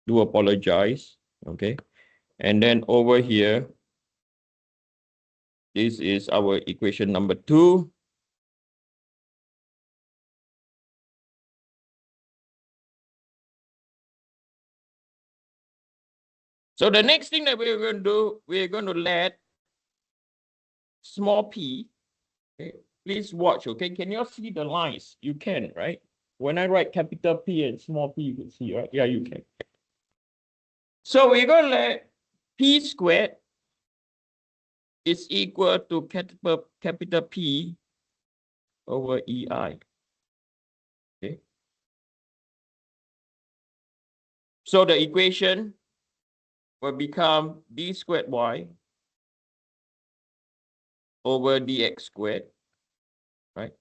Do apologize. Okay. And then over here, this is our equation number 2. So the next thing that we're going to do, we're going to let small p. Okay. Please watch. Okay. Can you all see the lines? You can, right? When I write capital P and small p, you can see, right? Yeah, you can. So we're going to let p squared is equal to capital P over EI. Okay. So the equation will become d squared y over dx squared, right?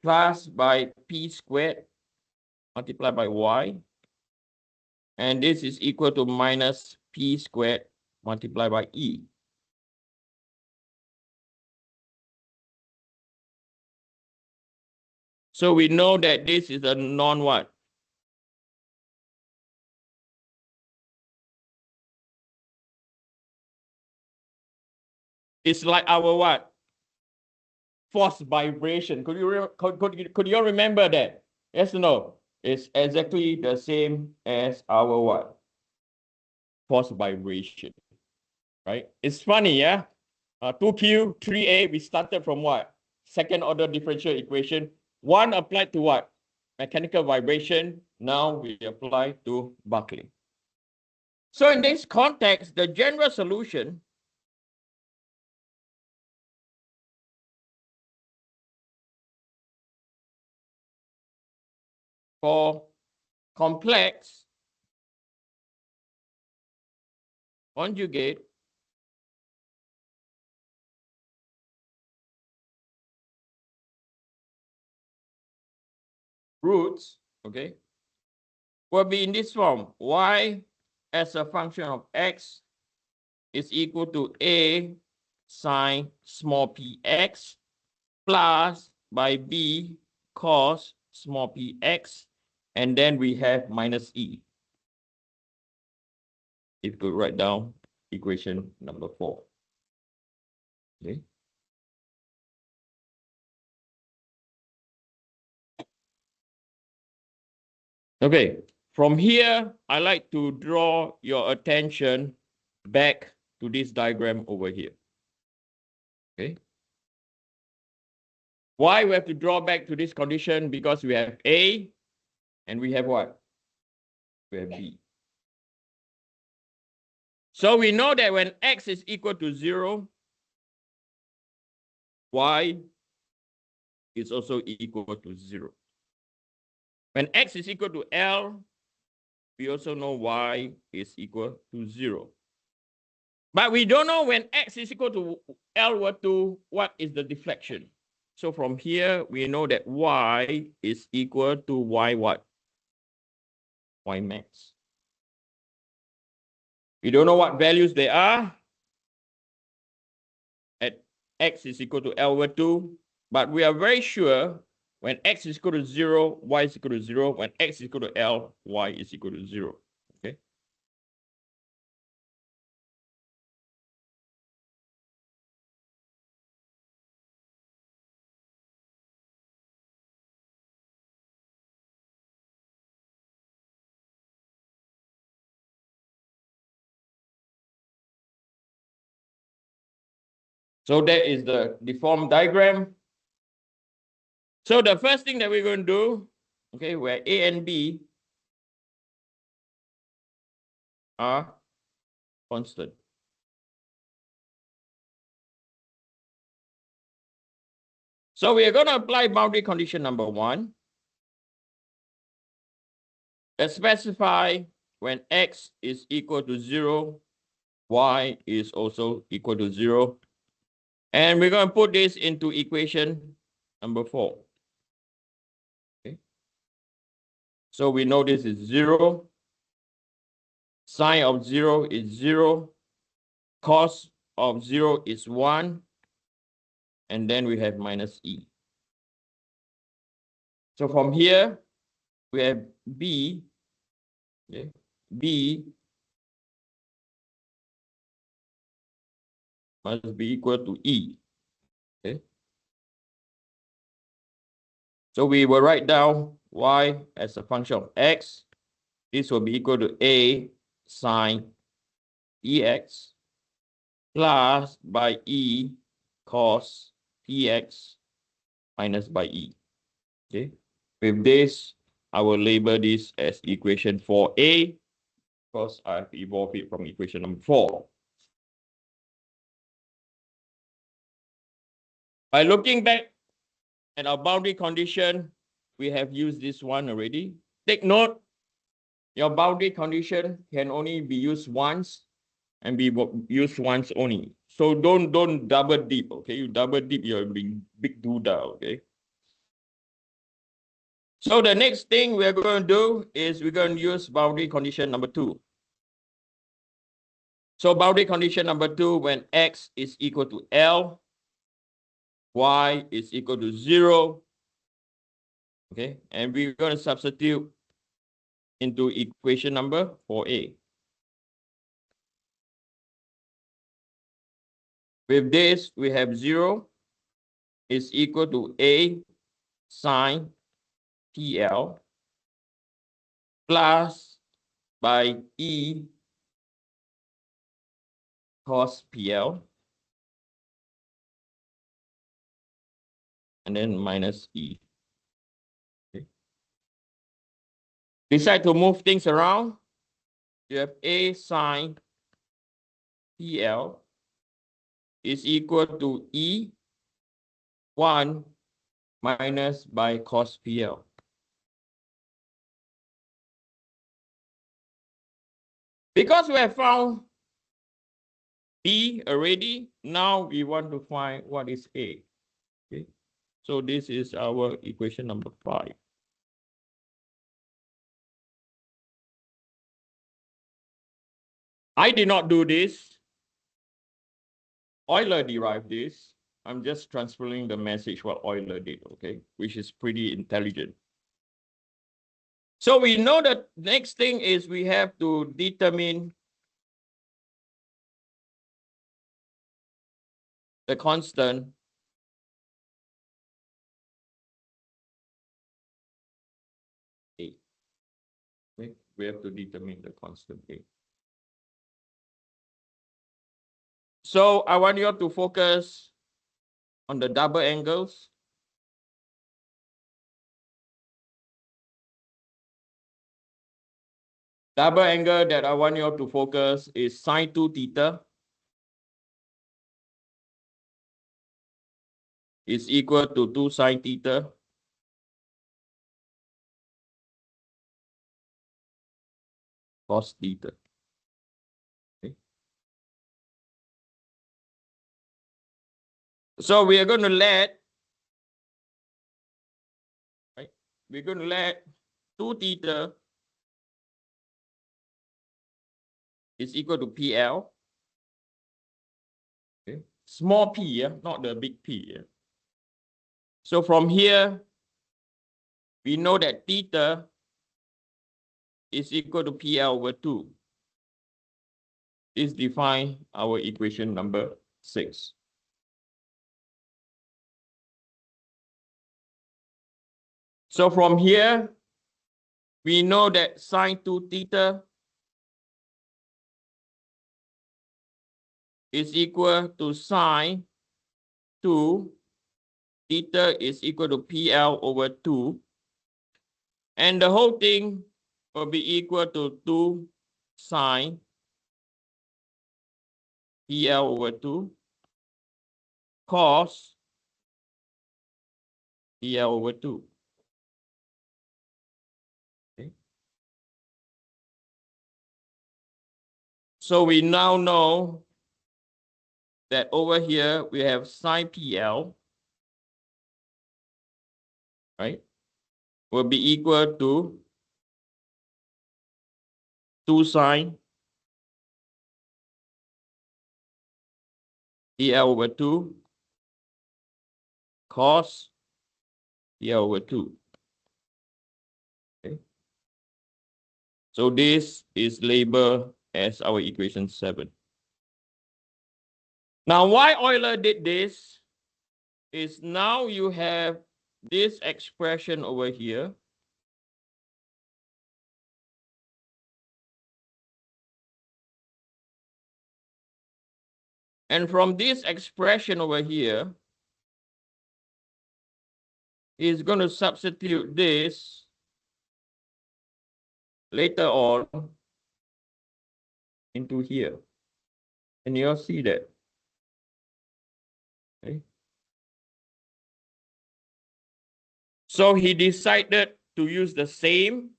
Plus by p squared multiplied by y. And this is equal to minus p squared multiplied by E. So we know that this is a non-what? It's like our what? Force vibration. Could you all remember that? Yes or no? It's exactly the same as our what? Force vibration, right? It's funny, yeah? 2Q, 3A, we started from what? Second order differential equation. One applied to what? Mechanical vibration. Now we apply to buckling. So in this context, the general solution for complex conjugate roots, okay, will be in this form. Y as a function of x is equal to A sine small px plus by B cos small px, and then we have minus E. If you could write down equation number 4. Okay. Okay, from here, I like to draw your attention back to this diagram over here. Okay. Why we have to draw back to this condition? Because we have A and we have what? We have B. So we know that when x is equal to 0, y is also equal to 0. When x is equal to L, we also know y is equal to 0. But we don't know when x is equal to L over 2, what is the deflection? So from here, we know that y is equal to y what? Y max. We don't know what values they are at x is equal to L over 2, but we are very sure when x is equal to 0, y is equal to 0. When x is equal to L, y is equal to 0. Okay. So that is the deformed diagram. So the first thing that we're going to do, okay, where A and B are constant. So we are going to apply boundary condition number 1. Let's specify when x is equal to 0, y is also equal to 0. And we're going to put this into equation number 4. Okay. So we know this is 0. Sine of 0 is 0. Cos of 0 is 1. And then we have minus E. So from here, we have B. Okay. B must be equal to E. Okay. So we will write down Y as a function of X. This will be equal to A sine EX plus by E cos PX minus by E. Okay. With this, I will label this as equation 4A because I've evolved it from equation number 4. By looking back at our boundary condition, we have used this one already. Take note, your boundary condition can only be used once and be used once only. So don't double dip, okay? You double dip, you're being big doodah, okay? So the next thing we're going to do is we're going to use boundary condition number 2. So boundary condition number 2, when X is equal to L, Y is equal to 0, okay? And we're going to substitute into equation number 4A. With this, we have 0 is equal to A sine PL plus by E cos PL and then minus E. Okay. Decide to move things around. You have A sine PL is equal to E1 minus by cos PL. Because we have found B already, now we want to find what is A. Okay. So this is our equation number 5. I did not do this. Euler derived this. I'm just transferring the message what Euler did, okay, which is pretty intelligent. So we know that next thing is we have to determine the constant A. Okay? We have to determine the constant A. So I want you to focus on the double angles. Double angle that I want you to focus is sine 2 theta is equal to 2 sine theta cos theta. Okay. So we are going to let, right? We're going to let 2 theta is equal to PL. Okay. Small p, yeah, not the big P. Yeah. So from here, we know that theta is equal to PL over 2. This defines our equation number 6. So from here, we know that sine 2 theta is equal to sine 2 theta is equal to PL over 2. And the whole thing will be equal to 2 sine PL over 2 cos PL over 2. Okay. So we now know that over here we have sine PL, right, will be equal to 2 sine PL over 2 cos PL over 2. Okay. So this is labeled as our equation 7. Now, why Euler did this is now you have this expression over here. And from this expression over here, he's going to substitute this later on into here. And you'll see that. Okay. So he decided to use the same,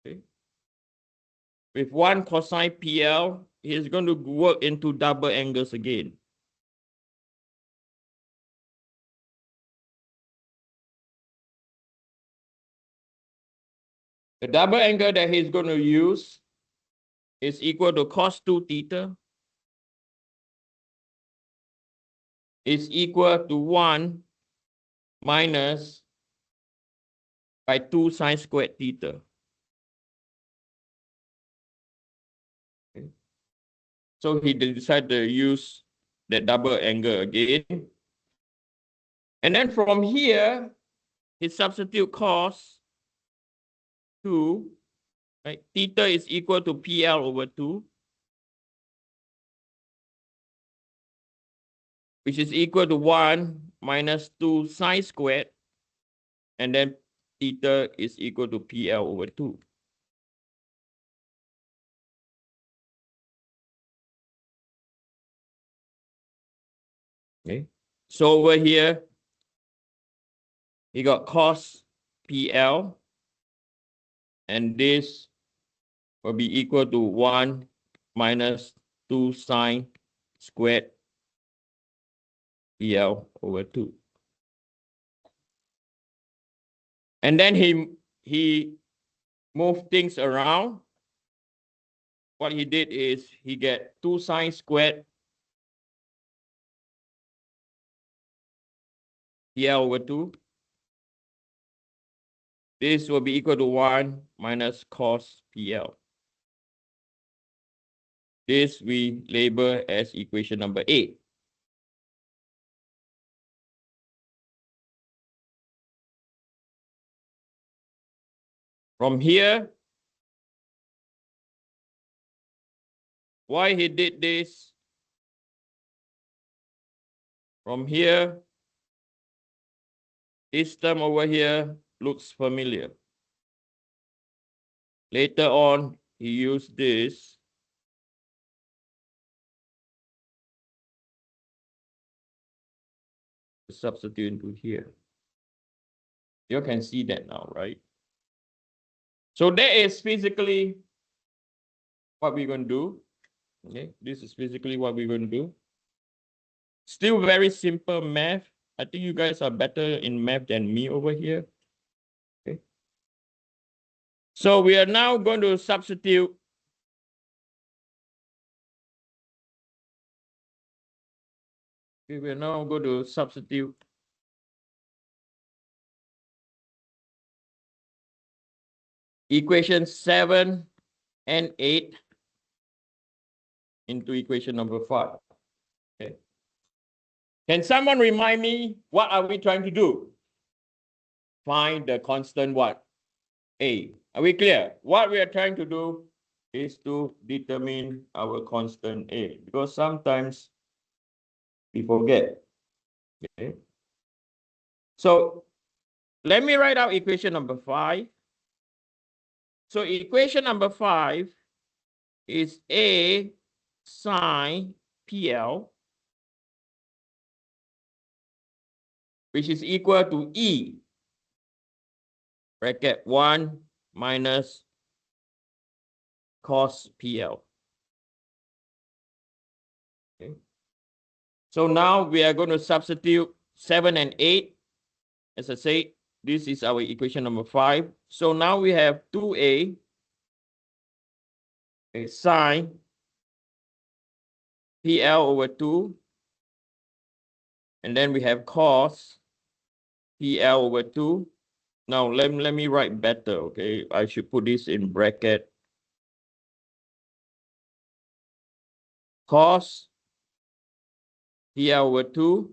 okay, with one cosine PL. He's going to work into double angles again. The double angle that he's going to use is equal to cos 2 theta is equal to 1 minus by 2 sine squared theta. Okay. So he decided to use that double angle again. And then from here, he substitute cos 2, right? Theta is equal to PL over 2, which is equal to 1 minus 2 sine squared, and then theta is equal to PL over 2. Okay, so over here, he got cos PL, and this will be equal to 1 minus 2 sine squared PL over 2. And then he moved things around. What he did is he get 2 sine squared PL over 2. This will be equal to 1 minus cos PL. This we label as equation number 8. From here, why he did this? From here, this term over here looks familiar. Later on, he used this to substitute into here. You can see that now, right? So that is physically what we're going to do. Okay, this is physically what we're going to do. Still very simple math. I think you guys are better in math than me over here. Okay. So we are now going to substitute we will now go to substitute equation 7 and 8 into equation number 5. Okay. Can someone remind me what are we trying to do? Find the constant what? A. Are we clear? What we are trying to do is to determine our constant A, because sometimes we forget. Okay. So let me write out equation number 5. So equation number 5 is A sine PL, which is equal to E bracket 1 minus cos PL. Okay. So now we are going to substitute 7 and 8. As I said, this is our equation number 5. So now we have 2A sine PL over 2. And then we have cos PL over 2. Now let me write better, okay? I should put this in bracket. Cos P/2